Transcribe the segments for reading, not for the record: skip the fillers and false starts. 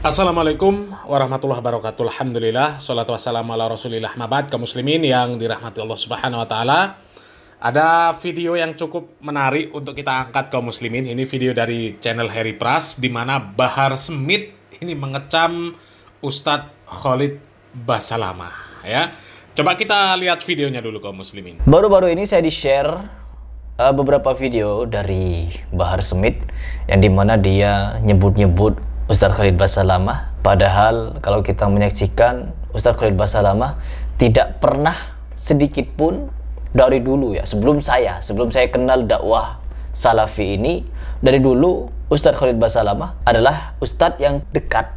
Assalamualaikum warahmatullahi wabarakatuh. Alhamdulillah, salatu wassalamu ala rasulillah. Mabad, kaum muslimin yang dirahmati Allah subhanahu wa ta'ala. Ada video yang cukup menarik untuk kita angkat kaum muslimin. Ini video dari channel Harry Pras, di mana Bahar Smith ini mengecam Ustadz Khalid Basalamah. Ya, coba kita lihat videonya dulu kaum muslimin. Baru-baru ini saya di-share beberapa video dari Bahar Smith yang dimana dia nyebut-nyebut Ustadz Khalid Basalamah, padahal kalau kita menyaksikan Ustadz Khalid Basalamah tidak pernah sedikit pun dari dulu ya, sebelum saya kenal dakwah Salafi ini, dari dulu Ustadz Khalid Basalamah adalah Ustadz yang dekat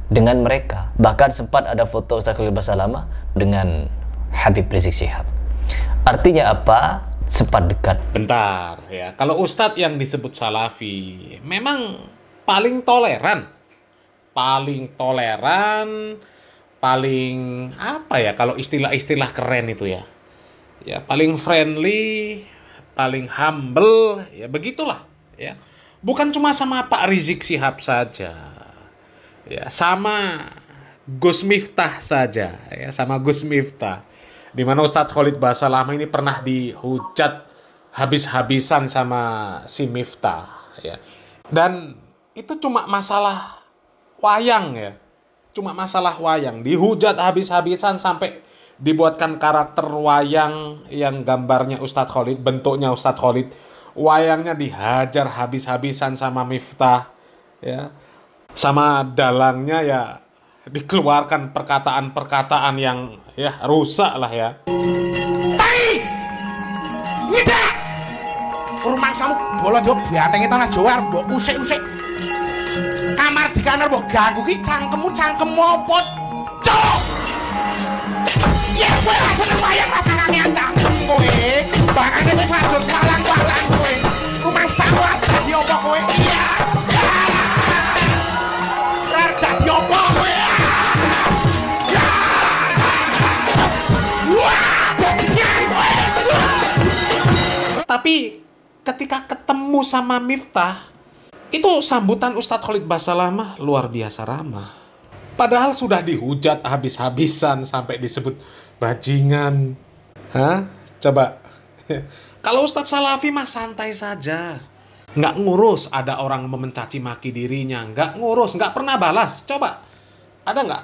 dengan mereka. Bahkan sempat ada foto Ustadz Khalid Basalamah dengan Habib Rizik Syihab. Artinya apa? Sempat dekat. Bentar ya, kalau Ustadz yang disebut Salafi memang paling toleran, paling apa ya, kalau istilah-istilah keren itu ya, paling friendly, paling humble, ya begitulah ya. Bukan cuma sama Pak Rizik Syihab saja, ya sama Gus Miftah saja, ya sama Gus Miftah. Di mana Ustadz Khalid Basalamah ini pernah dihujat habis-habisan sama si Miftah ya. Dan itu cuma masalah wayang ya. Cuma masalah wayang. Dihujat habis-habisan sampai dibuatkan karakter wayang yang gambarnya Ustadz Khalid, bentuknya Ustadz Khalid. Wayangnya dihajar habis-habisan sama Miftah ya. Sama dalangnya ya dikeluarkan perkataan-perkataan yang ya rusak lah ya. Tai! Ngidak! Rumah kamu bola jawab biantengnya tanah Jawa mbok usik-usik. Kamar di kamar mbok ganggu ki cangkemmu apa? Cok! Ya kowe ra seneng wayang rasane cangkem kowe. Bahane wis wadon walang-walang kowe. Rumah sawah dadi apa kowe? Iya. Ra dadi apa kowe? Tapi ketika ketemu sama Miftah, itu sambutan Ustadz Khalid Basalamah luar biasa ramah. Padahal sudah dihujat habis-habisan sampai disebut bajingan. Hah? Coba. Kalau Ustadz Salafi mah santai saja. Nggak ngurus ada orang mencaci maki dirinya. Nggak ngurus, nggak pernah balas. Coba. Ada nggak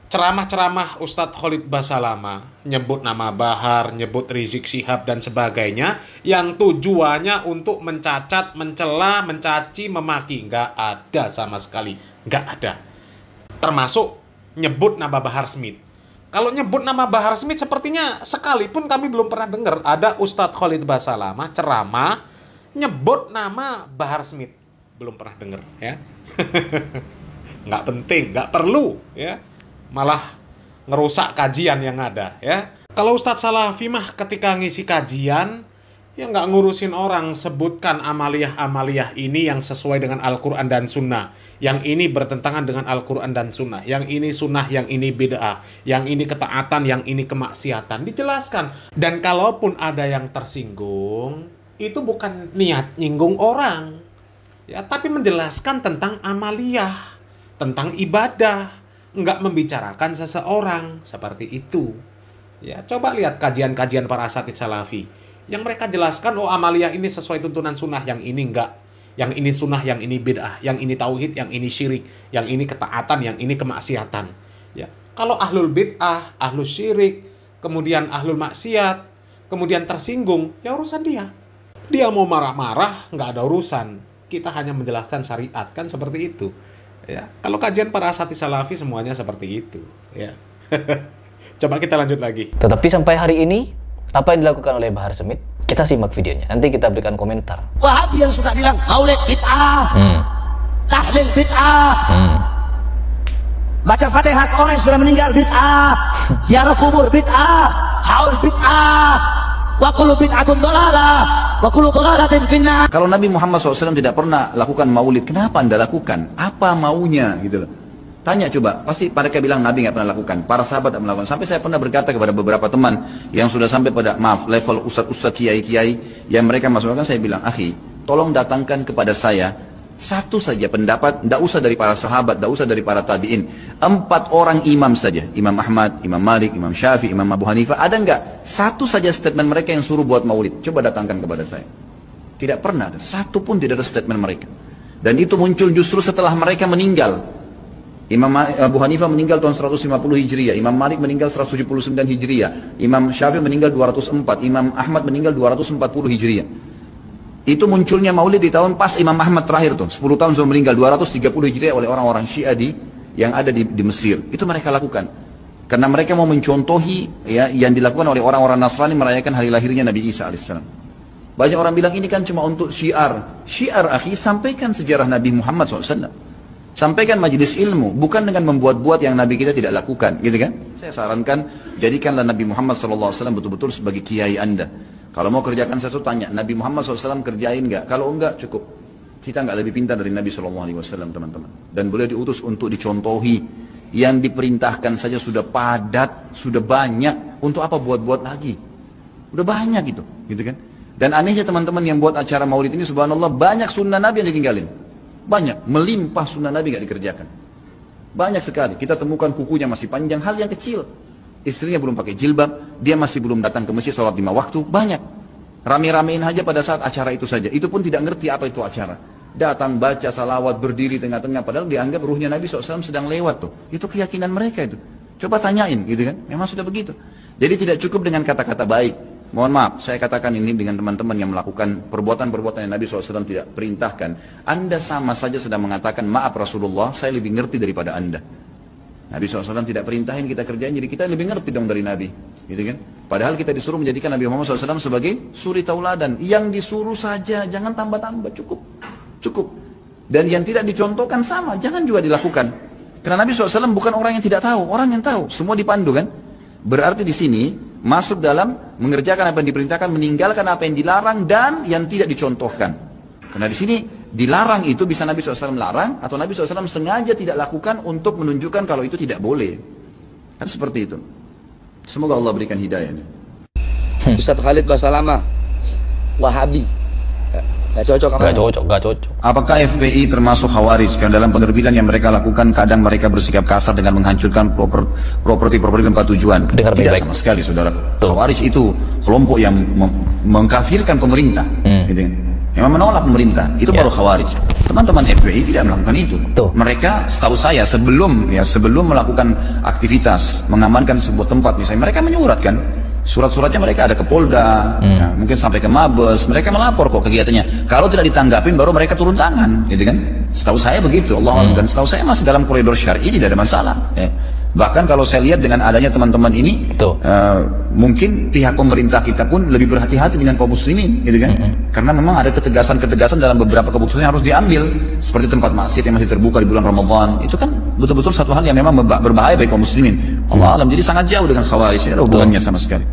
ceramah-ceramah Ustadz Khalid Basalamah nyebut nama Bahar, nyebut Rizik Syihab dan sebagainya yang tujuannya untuk mencacat, mencela, mencaci, memaki? Nggak ada sama sekali, nggak ada. Termasuk nyebut nama Bahar Smith. Kalau nyebut nama Bahar Smith sepertinya sekalipun kami belum pernah dengar ada Ustadz Khalid Basalamah ceramah nyebut nama Bahar Smith. Belum pernah dengar ya. Nggak penting, nggak perlu ya. Malah ngerusak kajian yang ada ya. Kalau Ustadz Salafi mah ketika ngisi kajian ya nggak ngurusin orang, sebutkan amaliyah-amaliyah ini yang sesuai dengan Al-Quran dan Sunnah, yang ini bertentangan dengan Al-Quran dan Sunnah, yang ini sunnah, yang ini bid'ah, yang ini ketaatan, yang ini kemaksiatan, dijelaskan. Dan kalaupun ada yang tersinggung, itu bukan niat nyinggung orang ya, tapi menjelaskan tentang amaliyah, tentang ibadah, nggak membicarakan seseorang, seperti itu ya. Coba lihat kajian-kajian para asatidz Salafi yang mereka jelaskan, oh amaliyah ini sesuai tuntunan sunnah, yang ini enggak, yang ini sunnah, yang ini bid'ah, yang ini tauhid, yang ini syirik, yang ini ketaatan, yang ini kemaksiatan ya. Kalau ahlul bid'ah, ahlul syirik, kemudian ahlul maksiat, kemudian tersinggung, ya urusan dia mau marah-marah, nggak ada urusan, kita hanya menjelaskan syariat, kan seperti itu ya. Kalau kajian para asatidz Salafi semuanya seperti itu ya. Coba kita lanjut lagi. Tetapi sampai hari ini apa yang dilakukan oleh Bahar Smith? Kita simak videonya, nanti kita berikan komentar. Wahabi yang suka bilang maulid bid'ah, tahlil bid'ah, baca Fatihah orang yang sudah meninggal bid'ah, ziarah kubur bid'ah, haul bid'ah, wa kullu bid'atun dhalalah, wa kullu dhalalatin finnar. Kalau Nabi Muhammad SAW tidak pernah lakukan maulid, kenapa Anda lakukan? Apa maunya gitu loh. Tanya coba, pasti mereka bilang Nabi nggak pernah lakukan, para sahabat tidak melakukan. Sampai saya pernah berkata kepada beberapa teman yang sudah sampai pada level ustadz-ustadz, kiai-kiai yang mereka masukkan, saya bilang, akhi, tolong datangkan kepada saya Satu saja pendapat, tidak usah dari para sahabat, tidak usah dari para tabi'in. 4 orang imam saja, Imam Ahmad, Imam Malik, Imam Syafi'i, Imam Abu Hanifah. Ada enggak satu saja statement mereka yang suruh buat maulid? Coba datangkan kepada saya. Tidak pernah ada, satu pun tidak ada statement mereka. Dan itu muncul justru setelah mereka meninggal. Imam Abu Hanifah meninggal tahun 150 Hijriah, Imam Malik meninggal 179 Hijriah, Imam Syafi'i meninggal 204, Imam Ahmad meninggal 240 Hijriah. Itu munculnya maulid di tahun pas Imam Ahmad terakhir tuh, 10 tahun sebelum meninggal, 230 Hijriah oleh orang-orang Syiah yang ada di Mesir. Itu mereka lakukan. Karena mereka mau mencontohi ya, yang dilakukan oleh orang-orang Nasrani merayakan hari lahirnya Nabi Isa AS. Banyak orang bilang ini kan cuma untuk syiar. Syiar akhi, sampaikan sejarah Nabi Muhammad SAW. Sampaikan majelis ilmu, bukan dengan membuat-buat yang Nabi kita tidak lakukan, gitu kan? Saya sarankan, jadikanlah Nabi Muhammad SAW betul-betul sebagai kiai Anda. Kalau mau kerjakan sesuatu, tanya, Nabi Muhammad SAW kerjain nggak? Kalau enggak, cukup. Kita nggak lebih pintar dari Nabi SAW, teman-teman. Dan beliau diutus untuk dicontohi. Yang diperintahkan saja sudah padat, sudah banyak. Untuk apa buat-buat lagi? Udah banyak gitu kan? Dan anehnya teman-teman yang buat acara maulid ini, subhanallah, banyak sunnah Nabi yang ditinggalin. Banyak, melimpah sunnah Nabi nggak dikerjakan. Banyak sekali. Kita temukan kukunya masih panjang, hal yang kecil. Istrinya belum pakai jilbab, dia masih belum datang ke masjid sholat 5 waktu, banyak. Rame-ramein aja pada saat acara itu saja. Itu pun tidak ngerti apa itu acara. Datang baca salawat, berdiri tengah-tengah, padahal dianggap ruhnya Nabi SAW sedang lewat tuh. Itu keyakinan mereka itu. Coba tanyain gitu kan, memang sudah begitu. Jadi tidak cukup dengan kata-kata baik. Mohon maaf, saya katakan ini dengan teman-teman yang melakukan perbuatan-perbuatan yang Nabi SAW tidak perintahkan. Anda sama saja sedang mengatakan, maaf Rasulullah, saya lebih ngerti daripada Anda. Nabi SAW tidak perintahin kita kerjain, jadi kita lebih ngerti dong dari Nabi, gitu kan? Padahal kita disuruh menjadikan Nabi Muhammad SAW sebagai suri tauladan. Yang disuruh saja, jangan tambah-tambah, cukup. Dan yang tidak dicontohkan sama, jangan juga dilakukan. Karena Nabi SAW bukan orang yang tidak tahu, orang yang tahu, semua dipandu kan? Berarti di sini masuk dalam mengerjakan apa yang diperintahkan, meninggalkan apa yang dilarang dan yang tidak dicontohkan. Karena di sini dilarang itu bisa Nabi SAW larang atau Nabi SAW sengaja tidak lakukan untuk menunjukkan kalau itu tidak boleh. Kan seperti itu. Semoga Allah berikan hidayah. Ustaz Khalid Basalamah, Wahabi. Gak cocok apa? Gak cocok. Apakah FPI termasuk Khawarij? Karena dalam penerbitan yang mereka lakukan kadang mereka bersikap kasar dengan menghancurkan properti tempat tujuan. Dengar Tidak baik-baik. sama sekali saudara. Khawarij itu kelompok yang mengkafirkan pemerintah. Gitu kan? Memang menolak pemerintah, itu baru Khawarij. Teman-teman FPI tidak melakukan itu. Mereka setahu saya sebelum melakukan aktivitas mengamankan sebuah tempat misalnya, mereka menyuratkan surat-suratnya, mereka ada ke Polda, ya, mungkin sampai ke Mabes, mereka melapor kok kegiatannya. Kalau tidak ditanggapin baru mereka turun tangan, gitu kan? Setahu saya begitu, Allah Alam. Dan setahu saya masih dalam koridor syar'i, tidak ada masalah. Ya. Bahkan kalau saya lihat dengan adanya teman-teman ini, mungkin pihak pemerintah kita pun lebih berhati-hati dengan kaum muslimin, gitu kan? Karena memang ada ketegasan-ketegasan dalam beberapa keputusan yang harus diambil, seperti tempat maksiat yang masih terbuka di bulan Ramadan. Itu kan betul-betul satu hal yang memang berbahaya bagi kaum muslimin. Allah Alam, jadi sangat jauh dengan Khawarij, ada hubungannya sama sekali.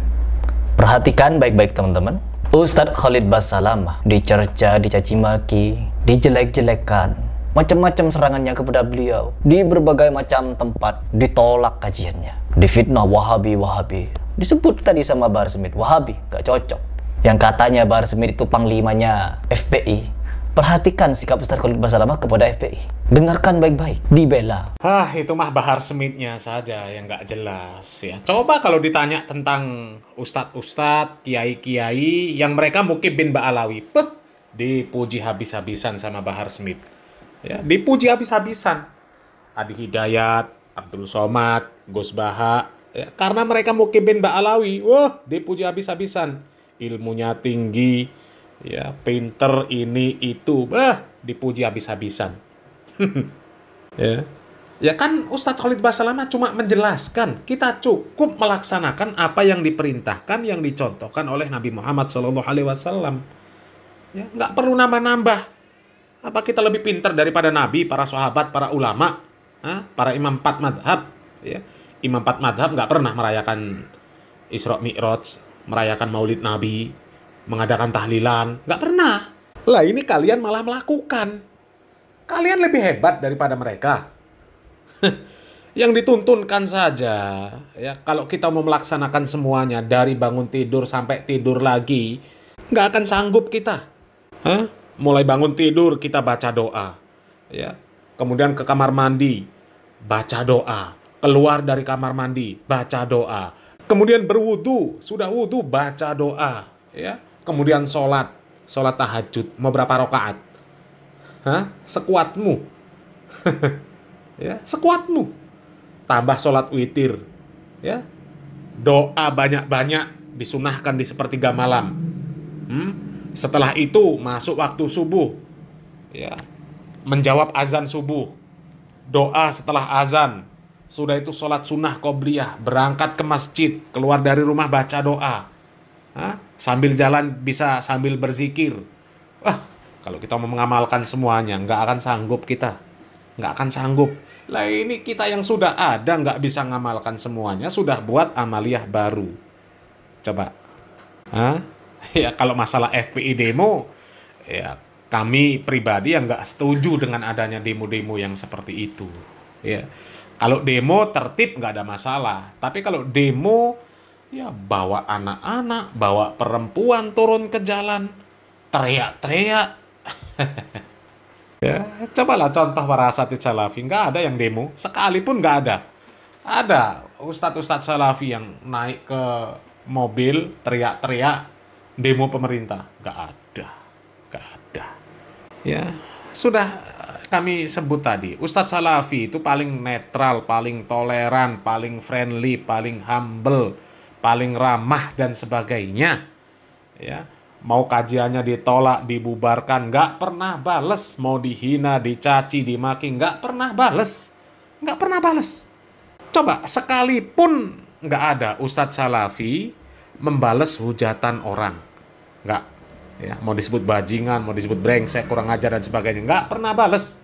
Perhatikan baik-baik teman-teman. Ustadz Khalid Basalamah dicerca, dicaci maki, dijelek-jelekan, macam-macam serangannya kepada beliau di berbagai macam tempat, ditolak kajiannya, difitnah Wahabi. Disebut tadi sama Bahar Smith, Wahabi, gak cocok. Yang katanya Bahar Smith itu panglimanya FPI. Perhatikan sikap Ustadz Khalid Basalamah kepada FPI. Dengarkan baik-baik, dibela. Itu mah Bahar Smith-nya saja yang nggak jelas ya. Coba kalau ditanya tentang ustadz-ustadz, kiai-kiai yang mereka mukibin Ba'alawi, dipuji habis-habisan sama Bahar Smith. Ya, dipuji habis-habisan. Adi Hidayat, Abdul Somad, Gus Baha, ya, karena mereka mukibin Ba'alawi, wah, dipuji habis-habisan. Ilmunya tinggi, ya, pinter ini itu, dipuji habis-habisan. Ya kan Ustadz Khalid Basalamah cuma menjelaskan, kita cukup melaksanakan apa yang diperintahkan, yang dicontohkan oleh Nabi Muhammad SAW. Ya, nggak perlu nambah-nambah. Apa kita lebih pintar daripada Nabi, para sahabat, para ulama, para imam 4 madhab? Ya. Imam 4 madhab nggak pernah merayakan Isra Mi'raj, merayakan Maulid Nabi, mengadakan tahlilan, nggak pernah. Lah ini kalian malah melakukan. Kalian lebih hebat daripada mereka. Yang dituntunkan saja, ya kalau kita mau melaksanakan semuanya dari bangun tidur sampai tidur lagi, nggak akan sanggup kita. Mulai bangun tidur kita baca doa. Ya. Kemudian ke kamar mandi, baca doa. Keluar dari kamar mandi, baca doa. Kemudian berwudu, sudah wudu, baca doa. Ya. Kemudian sholat tahajud. Mau berapa rakaat? Hah? Sekuatmu. Ya, sekuatmu. Tambah sholat witir. Ya. Doa banyak-banyak, disunahkan di sepertiga malam. Setelah itu masuk waktu subuh, ya, menjawab azan subuh, doa setelah azan, sudah itu sholat sunnah qobliyah, berangkat ke masjid, keluar dari rumah baca doa. Sambil jalan bisa sambil berzikir. Wah, kalau kita mau mengamalkan semuanya, nggak akan sanggup kita. Nggak akan sanggup. Lah ini kita yang sudah ada nggak bisa ngamalkan semuanya, sudah buat amaliyah baru. Coba. Ya kalau masalah FPI demo, ya kami pribadi yang nggak setuju dengan adanya demo-demo yang seperti itu. Ya, kalau demo tertib nggak ada masalah. Tapi kalau demo, ya bawa anak-anak, bawa perempuan turun ke jalan, teriak-teriak. Ya, cobalah contoh para asatidz salafi, nggak ada yang demo, sekalipun nggak ada. Ada ustadz-ustadz salafi yang naik ke mobil, teriak-teriak, demo pemerintah. Nggak ada. Ya, sudah kami sebut tadi, ustadz salafi itu paling netral, paling toleran, paling friendly, paling humble, paling ramah, dan sebagainya. Ya. Mau kajiannya ditolak, dibubarkan, nggak pernah bales. Mau dihina, dicaci, dimaki, nggak pernah bales. Nggak pernah bales. Coba, sekalipun nggak ada Ustadz Salafi membales hujatan orang. Nggak. Ya, mau disebut bajingan, mau disebut brengsek, kurang ajar, dan sebagainya. Nggak pernah bales.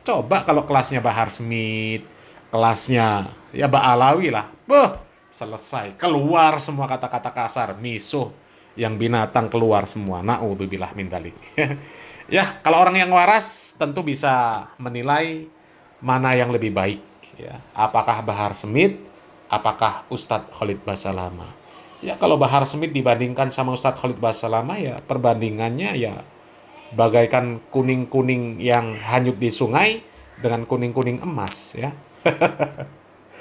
Coba kalau kelasnya Bahar Smith, kelasnya ya Ba'alawi lah. Selesai. Keluar semua kata-kata kasar, misuh. Yang binatang keluar semua. Na'udzubillah min dzalik. Ya, kalau orang yang waras tentu bisa menilai mana yang lebih baik. Ya, apakah Bahar Smith, apakah Ustadz Khalid Basalamah. Ya, kalau Bahar Smith dibandingkan sama Ustadz Khalid Basalamah, ya perbandingannya ya bagaikan kuning-kuning yang hanyut di sungai dengan kuning-kuning emas. Ya.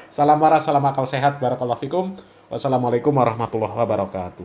Salam waras, salam akal sehat. Barakallahu fikum. Wassalamualaikum warahmatullahi wabarakatuh.